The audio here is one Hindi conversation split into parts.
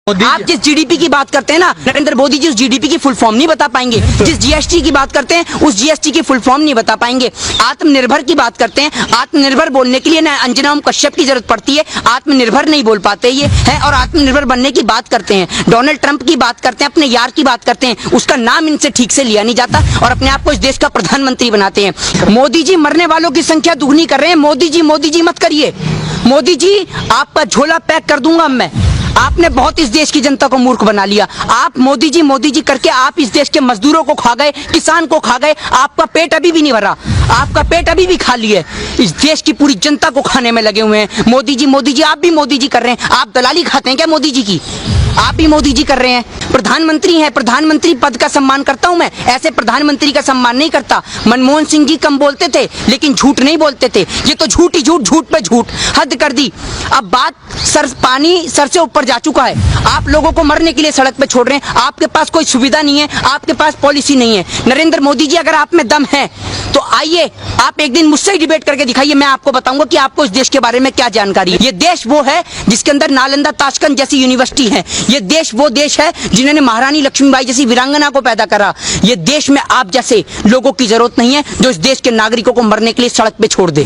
आप जिस जीडीपी की बात करते हैं ना, नरेंद्र मोदी जी उस जीडीपी की फुल फॉर्म नहीं बता पाएंगे। जिस जीएसटी की बात करते हैं उस जीएसटी की फुल फॉर्म नहीं बता पाएंगे। आत्मनिर्भर की बात करते हैं, आत्मनिर्भर बोलने के लिए ना अंजना ओम कश्यप की जरूरत पड़ती है, आत्मनिर्भर नहीं बोल पाते ये हैं। और आत्मनिर्भर बनने की बात करते हैं, डोनाल्ड ट्रंप की बात करते हैं, अपने यार की बात करते हैं, उसका नाम इनसे ठीक से लिया नहीं जाता और अपने आप को इस देश का प्रधानमंत्री बनाते हैं। मोदी जी मरने वालों की संख्या दुगनी कर रहे हैं। मोदी जी मत करिए। मोदी जी आपका झोला पैक कर दूंगा मैं। आपने बहुत इस देश की जनता को मूर्ख बना लिया। आप मोदी जी करके आप इस देश के मजदूरों को खा गए, किसान को खा गए। आपका पेट अभी भी नहीं भरा, आपका पेट अभी भी खाली है। इस देश की पूरी जनता को खाने में लगे हुए हैं। मोदी जी आप भी मोदी जी कर रहे हैं। आप दलाली खाते हैं क्या मोदी जी की? आप भी मोदी जी कर रहे हैं। प्रधानमंत्री हैं, प्रधानमंत्री पद का सम्मान करता हूं मैं, ऐसे प्रधानमंत्री का सम्मान नहीं करता। मनमोहन सिंह जी कम बोलते थे लेकिन झूठ नहीं बोलते थे। ये तो झूठ ही झूठ, झूठ पे झूठ, हद कर दी। अब बात पानी सर से ऊपर जा चुका है। आप लोगों को मरने के लिए सड़क पे छोड़ रहे हैं। आपके पास कोई सुविधा नहीं है, आपके पास पॉलिसी नहीं है। नरेंद्र मोदी जी अगर आप में दम है तो आइए, आप एक दिन मुझसे ही डिबेट करके दिखाइए। मैं आपको बताऊंगा कि आपको इस देश के बारे में क्या जानकारी है। ये देश वो है जिसके अंदर नालंदा, ताशकंद जैसी यूनिवर्सिटी है। ये देश वो देश है जिन्होंने महारानी लक्ष्मीबाई जैसी वीरांगना को पैदा करा। ये देश में आप जैसे लोगों की जरूरत नहीं है जो इस देश के नागरिकों को मरने के लिए सड़क पे छोड़ दे।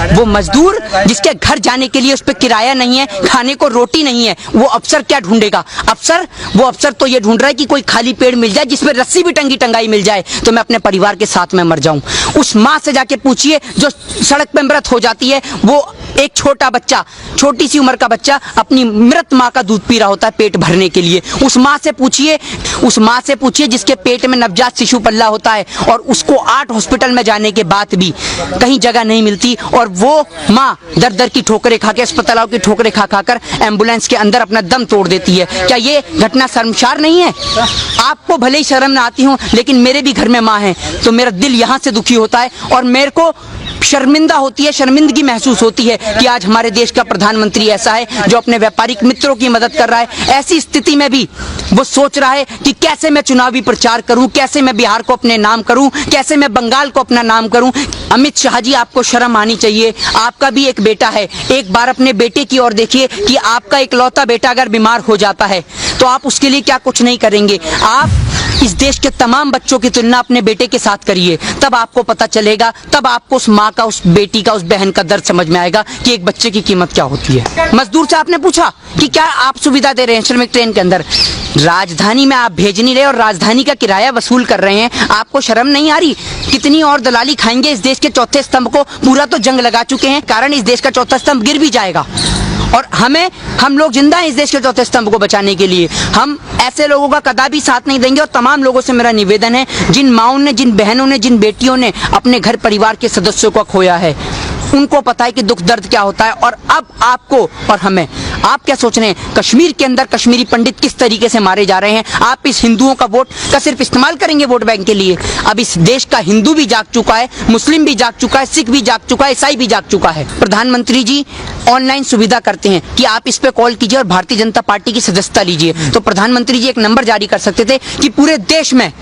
वो मजदूर जिसके घर जाने के लिए उस पर किराया नहीं है, खाने को रोटी नहीं है, वो अफसर क्या ढूंढेगा? वो अफसर तो ये ढूंढ रहा है कि कोई खाली पेड़ मिल जाए जिसमें रस्सी भी टंगाई मिल जाए तो मैं अपने परिवार के साथ में मर जाऊं। उस माँ से जाके पूछिए जो सड़क पे मृत हो जाती है। वो एक छोटा बच्चा, छोटी सी उम्र का बच्चा अपनी मृत माँ का दूध पी रहा होता है पेट भरने के लिए। उस माँ से पूछिए जिसके पेट में नवजात शिशु पल्ला होता है और उसको 8 हॉस्पिटल में जाने के बाद भी कहीं जगह नहीं मिलती और वो माँ दर दर की ठोकरें खा के, अस्पतालों की ठोकरें खा खाकर एम्बुलेंस के अंदर अपना दम तोड़ देती है। क्या ये घटना शर्मसार नहीं है? आपको भले ही शर्म ना आती हो लेकिन मेरे भी घर में माँ है तो मेरा दिल यहाँ से दुखी होता है और मेरे को शर्मिंदगी महसूस होती है कि आज हमारे देश का प्रधानमंत्री ऐसा है जो अपने व्यापारिक मित्रों की मदद कर रहा है। ऐसी स्थिति में भी वो सोच रहा है कि कैसे मैं चुनावी प्रचार करूं, कैसे मैं बिहार को अपने नाम करूं, कैसे मैं बंगाल को अपना नाम करूं। अमित शाह जी, आपको शर्म आनी चाहिए। आपका भी एक बेटा है, एक बार अपने बेटे की ओर देखिए कि आपका इकलौता बेटा अगर बीमार हो जाता है तो आप उसके लिए क्या कुछ नहीं करेंगे। आप इस देश के तमाम बच्चों की तुलना अपने बेटे के साथ करिए, तब आपको पता चलेगा, तब आपको उस माँ का, उस बेटी का, उस बहन का दर्द समझ में आएगा कि एक बच्चे की कीमत क्या होती है। मजदूर से आपने पूछा कि क्या आप सुविधा दे रहे हैं श्रमिक ट्रेन के अंदर? राजधानी में आप भेज नहीं रहे और राजधानी का किराया वसूल कर रहे हैं। आपको शर्म नहीं आ रही? कितनी और दलाली खाएंगे? इस देश के चौथे स्तंभ को पूरा तो जंग लगा चुके हैं, कारण इस देश का चौथा स्तंभ गिर भी जाएगा और हम लोग जिंदा हैं इस देश के चौथे स्तंभ को बचाने के लिए। हम ऐसे लोगों का कदापि साथ नहीं देंगे और तमाम लोगों से मेरा निवेदन है, जिन माँओं ने, जिन बहनों ने, जिन बेटियों ने अपने घर परिवार के सदस्यों को खोया है, उनको पता है कि दुख दर्द क्या होता है। और अब आपको और हमें, आप क्या सोच रहे हैं कश्मीर के अंदर कश्मीरी पंडित किस तरीके से मारे जा रहे हैं? आप इस हिंदुओं का वोट का सिर्फ इस्तेमाल करेंगे वोट बैंक के लिए? अब इस देश का हिंदू भी जाग चुका है, मुस्लिम भी जाग चुका है, सिख भी जाग चुका है, ईसाई भी जाग चुका है। प्रधानमंत्री जी ऑनलाइन सुविधा करते हैं कि आप इस पे कॉल कीजिए और भारतीय जनता पार्टी की सदस्यता लीजिए। तो प्रधानमंत्री जी एक नंबर जारी कर सकते थे कि पूरे देश में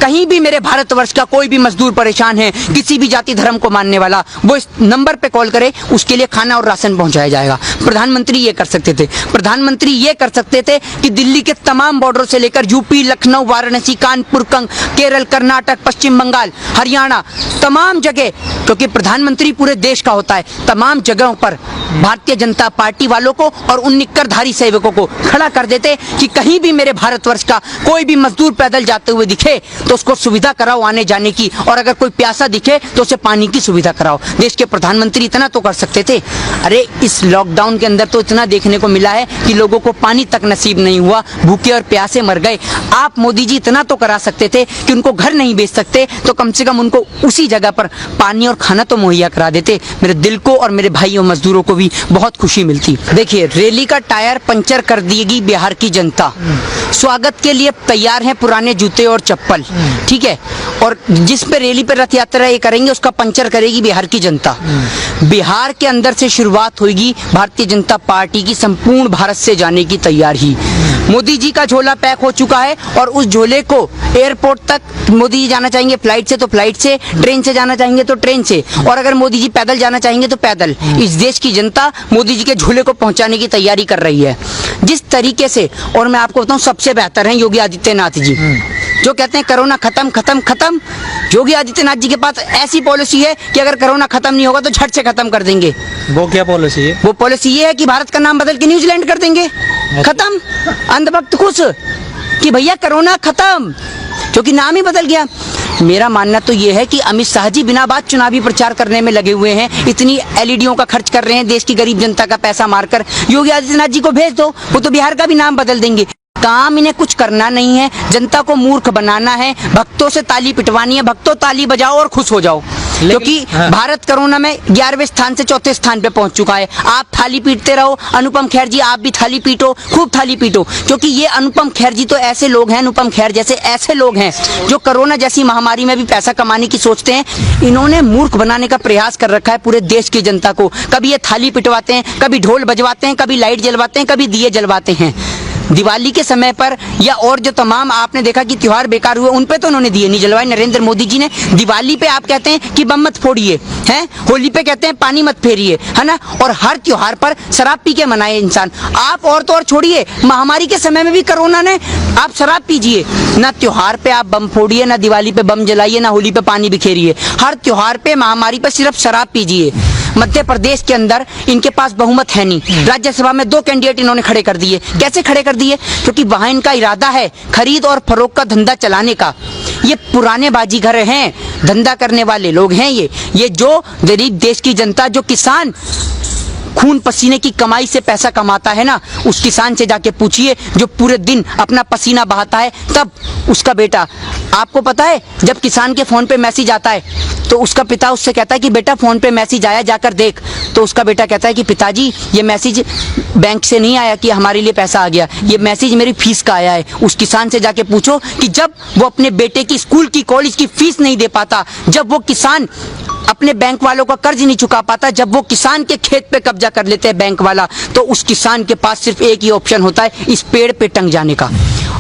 कहीं भी मेरे भारतवर्ष का कोई भी मजदूर परेशान है, किसी भी जाति धर्म को मानने वाला, वो इस नंबर पे कॉल करे, उसके लिए खाना और राशन पहुंचाया जाएगा। प्रधानमंत्री ये कर सकते थे। प्रधानमंत्री ये कर सकते थे कि दिल्ली के तमाम बॉर्डरों से लेकर यूपी, लखनऊ, वाराणसी, कानपुर, केरल, कर्नाटक, पश्चिम बंगाल, हरियाणा, तमाम जगह, क्योंकि प्रधानमंत्री पूरे देश का होता है, तमाम जगहों पर भारतीय जनता पार्टी वालों को और उन निक्करधारी सेवकों को खड़ा कर देते कि कहीं भी मेरे भारतवर्ष का कोई भी मजदूर पैदल जाते हुए दिखे तो उसको सुविधा कराओ आने जाने की, और अगर कोई प्यासा दिखे तो उसे पानी की सुविधा कराओ। देश के प्रधानमंत्री इतना तो कर सकते थे। अरे इस लॉकडाउन के अंदर तो इतना देखने को मिला है कि लोगों को पानी तक नसीब नहीं हुआ, भूखे और प्यासे मर गए। आप मोदी जी इतना तो करा सकते थे कि उनको घर नहीं बेच सकते तो कम से कम उनको उसी जगह पर पानी और खाना तो मुहैया करा देते। मेरे दिल को और मेरे भाइयों मजदूरों को भी बहुत खुशी मिलती। देखिए, रैली का टायर पंचर कर देगी बिहार की जनता, स्वागत के लिए तैयार हैं पुराने जूते और चप्पल, ठीक है, और जिस पे रैली पे रथ यात्रा ये करेंगे उसका पंचर करेगी बिहार की जनता। बिहार के अंदर से शुरुआत होगी भारतीय जनता पार्टी की संपूर्ण भारत से जाने की तैयारी। मोदी जी का झोला पैक हो चुका है और उस झोले को एयरपोर्ट तक मोदी जी जाना चाहेंगे फ्लाइट से तो फ्लाइट से, ट्रेन से जाना चाहेंगे तो ट्रेन से, और अगर मोदी जी पैदल जाना चाहेंगे तो पैदल। इस देश की जनता मोदी जी के झोले को पहुंचाने की तैयारी कर रही है जिस तरीके से। और मैं आपको बताऊं सबसे बेहतर है योगी आदित्यनाथ जी, जो कहते हैं कोरोना खत्म खत्म खत्म। योगी आदित्यनाथ जी के पास ऐसी पॉलिसी है कि अगर कोरोना खत्म नहीं होगा तो झट से खत्म कर देंगे। वो क्या पॉलिसी है? वो पॉलिसी ये है कि भारत का नाम बदल के न्यूजीलैंड कर देंगे। खत्म, अंधभक्त खुश कि भैया कोरोना खत्म, क्योंकि नाम ही बदल गया। मेरा मानना तो ये है कि अमित शाह जी बिना बात चुनावी प्रचार करने में लगे हुए हैं, इतनी एलईडीओं का खर्च कर रहे हैं देश की गरीब जनता का पैसा मारकर। योगी आदित्यनाथ जी को भेज दो, वो तो बिहार का भी नाम बदल देंगे। काम इन्हें कुछ करना नहीं है, जनता को मूर्ख बनाना है, भक्तों से ताली पिटवानी है। भक्तों ताली बजाओ और खुश हो जाओ, क्योंकि भारत कोरोना में 11वें स्थान से 4थे स्थान पे पहुंच चुका है। आप थाली पीटते रहो, अनुपम खेर जी आप भी थाली पीटो, खूब थाली पीटो, क्योंकि ये अनुपम खेर जी तो ऐसे लोग हैं, अनुपम खेर जैसे ऐसे लोग हैं जो कोरोना जैसी महामारी में भी पैसा कमाने की सोचते हैं। इन्होंने मूर्ख बनाने का प्रयास कर रखा है पूरे देश की जनता को। कभी ये थाली पिटवाते हैं, कभी ढोल बजवाते हैं, कभी लाइट जलवाते हैं, कभी दिए जलवाते हैं। दिवाली के समय पर या और जो तमाम आपने देखा कि त्योहार बेकार हुए, उन पे तो उन्होंने दिए नहीं जलवाए नरेंद्र मोदी जी ने। दिवाली पे आप कहते हैं कि बम मत फोड़िए, हैं, होली पे कहते हैं पानी मत फेरिए, है ना, और हर त्योहार पर शराब पी के मनाए इंसान। आप और तो और छोड़िए, महामारी के समय में भी कोरोना ने, आप शराब पीजिए ना, त्योहार पे आप बम फोड़िए ना, दिवाली पे बम जलाइए ना, होली पे पानी बिखेरिए। हर त्योहार पे महामारी पे सिर्फ शराब पीजिए। मध्य प्रदेश के अंदर इनके पास बहुमत है नहीं, राज्यसभा में 2 कैंडिडेट इन्होंने खड़े कर दिए। कैसे खड़े कर दिए? क्योंकि वहां इनका इरादा है खरीद और फरोख्त का धंधा चलाने का। ये पुराने बाजीगर हैं, धंधा करने वाले लोग हैं। ये जो गरीब देश की जनता, जो किसान खून पसीने की कमाई से पैसा कमाता है ना, उस किसान से जाके पूछिए जो पूरे दिन अपना पसीना बहाता है, तब उसका बेटा, आपको पता है जब किसान के फोन पे मैसेज आता है तो उसका पिता उससे कहता है कि बेटा फोन पे मैसेज आया, जाकर देख। तो उसका बेटा कहता है कि पिताजी ये मैसेज बैंक से नहीं आया कि हमारे लिए पैसा आ गया, ये मैसेज मेरी फीस का आया है। उस किसान से जाके पूछो कि जब वो अपने बेटे की स्कूल की कॉलेज की फीस नहीं दे पाता, जब वो किसान अपने बैंक वालों का कर्ज नहीं चुका पाता, जब वो किसान के खेत पे कब्जा कर लेते हैं बैंक वाला, तो उस किसान के पास सिर्फ एक ही ऑप्शन होता है, इस पेड़ पे टंग जाने का।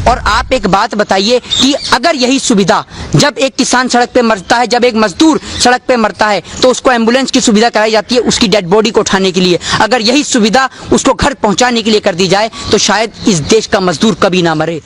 और आप एक बात बताइए कि अगर यही सुविधा, जब एक किसान सड़क पे मरता है, जब एक मजदूर सड़क पे मरता है, तो उसको एम्बुलेंस की सुविधा कराई जाती है उसकी डेड बॉडी को उठाने के लिए। अगर यही सुविधा उसको घर पहुंचाने के लिए कर दी जाए तो शायद इस देश का मजदूर कभी ना मरे।